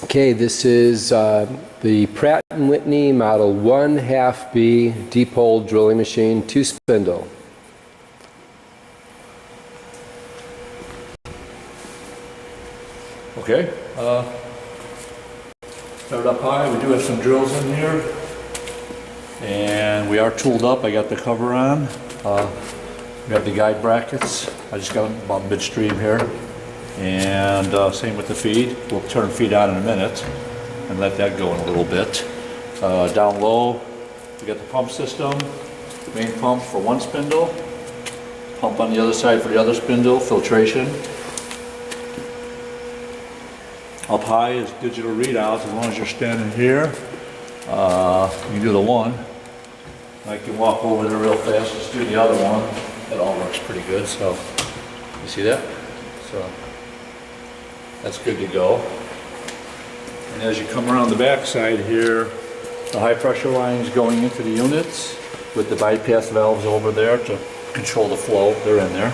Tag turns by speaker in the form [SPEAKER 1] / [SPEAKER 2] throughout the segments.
[SPEAKER 1] Okay, this is the Pratt Whitney Model 1/2B deep hole drilling machine, 2-spindle.
[SPEAKER 2] Okay, start up high. We do have some drills in here, and we are tooled up. I got the cover on. We have the guide brackets. I just got them about midstream here, and same with the feed. We'll turn feed on in a minute and let that go in a little bit. Down low, we got the pump system, main pump for one spindle, pump on the other side for the other spindle, filtration. Up high is digital readouts. As long as you're standing here, you can do the one. I can walk over there real fast, just do the other one. That all works pretty good. So, you see that? So, that's good to go. And as you come around the back side here, the high pressure lines going into the units with the bypass valves over there to control the flow. They're in there.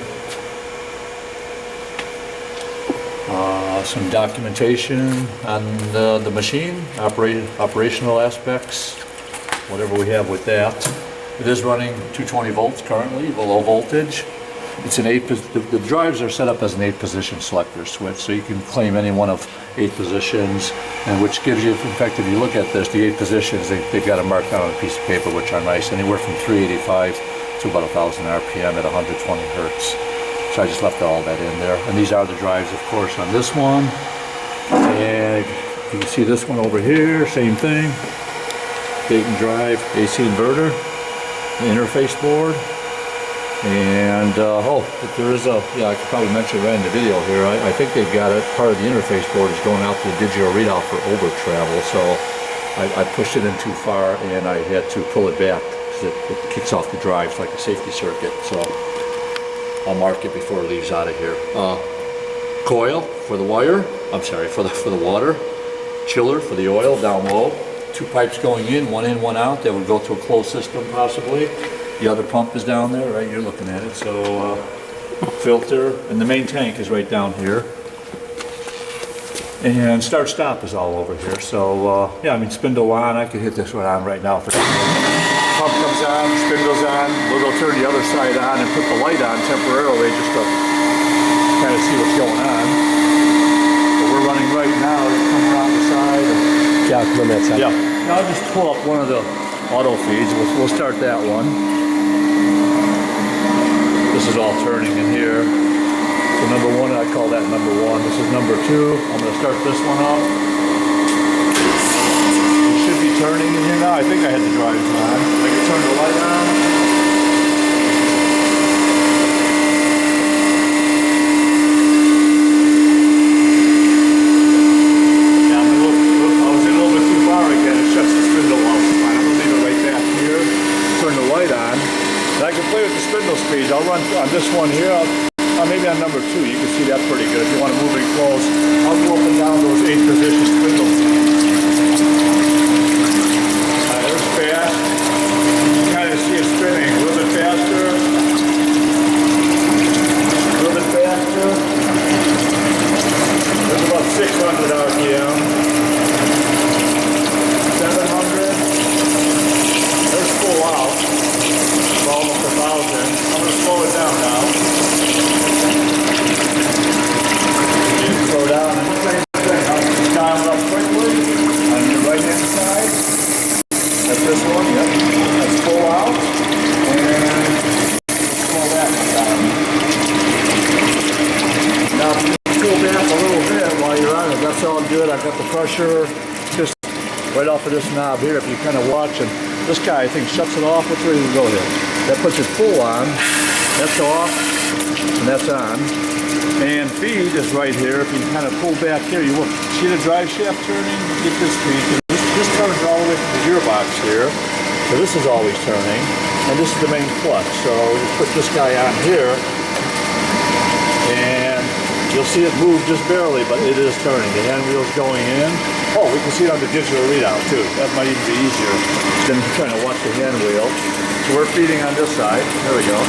[SPEAKER 2] Some documentation on the machine, operational aspects, whatever we have with that. It is running 220 volts currently, low voltage. It's an the drives are set up as an 8-position selector switch, so you can claim any one of 8 positions, and which gives you, in fact, if you look at this, the 8 positions, they've got it marked down on a piece of paper, which are nice, anywhere from 385 to about 1,000 RPM at 120 hertz. So I just left all that in there. And these are the drives, of course, on this one. And you can see this one over here, same thing. Gate and drive, AC inverter, the interface board. And, there is a, I could probably mention right in the video here, I think they've got it, part of the interface board is going out to the digital readout for over travel. So I pushed it in too far and I had to pull it back because it kicks off the drives like a safety circuit. So I'll mark it before it leaves out of here. Coil for the wire, I'm sorry, for the water. Chiller for the oil down low. 2 pipes going in, one out. That would go to a closed system possibly. The other pump is down there, right? You're looking at it. So filter, and the main tank is right down here. And start stop is all over here. So yeah, I mean spindle on. I could hit this one on right now for pump comes on, spindle's on. We'll go turn the other side on and put the light on temporarily just to kind of see what's going on. But we're running right now. You come around the side.
[SPEAKER 1] Yeah, come on that side.
[SPEAKER 2] Yeah. Now I'll just pull up one of the auto feeds. We'll start that one. This is all turning in here. So number 1, I call that number 1. This is number 2. I'm going to start this one up. Turning in here now. I think I had the drives on. I can turn the light on. Yeah, I was in a little bit too far again. It shuts the spindle off. I'm going to leave it right back here. Turn the light on. And I can play with the spindle speeds. I'll run on this one here. Maybe on number 2. You can see that pretty good. If you want to move it close, I'll go up and down those 8-position spindles. Fast. You can kind of see it spinning a little bit faster, a little bit faster. There's about 600 RPM, 700. There's full out, it's almost 1,000. I'm going to slow it down now. You can slow down and the same thing. I'll dial it up quickly on your right hand side. That's this one, yep. That's full out. And pull that down. Now pull back a little bit while you're on it. That's all good. I've got the pressure just right off of this knob here. If you kind of watch, and this guy I think shuts it off. What's ready to go here? That puts it full on. That's off. And that's on. And feed is right here. If you kind of pull back here, you will see the drive shaft turning. Get this feed. This turns all the way to the gearbox here, so this is always turning, and this is the main clutch. So you put this guy on here, and you'll see it move just barely, but it is turning. The hand wheel's going in. Oh, we can see it on the digital readout too. That might even be easier than trying to watch the hand wheel. So we're feeding on this side. There we go.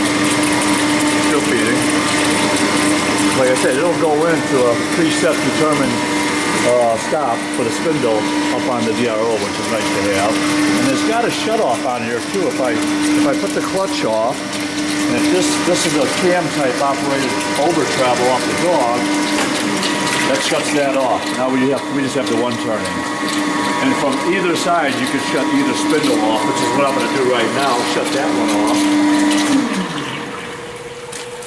[SPEAKER 2] Still feeding. Like I said, it'll go into a preset determined stop for the spindle up on the DRO, which is nice to have. And it's got a shut off on here too. If I put the clutch off, and if this is a cam type operated over travel off the dog, that shuts that off. Now we just have the one turning. And from either side, you can shut either spindle off, which is what I'm going to do right now. Shut that one off.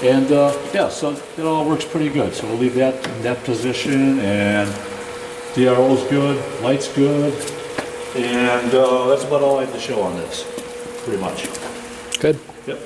[SPEAKER 2] And yeah, so it all works pretty good. So we'll leave that in that position, and DRO's good, light's good, and that's about all I have to show on this, pretty much.
[SPEAKER 1] Good.
[SPEAKER 2] Yep.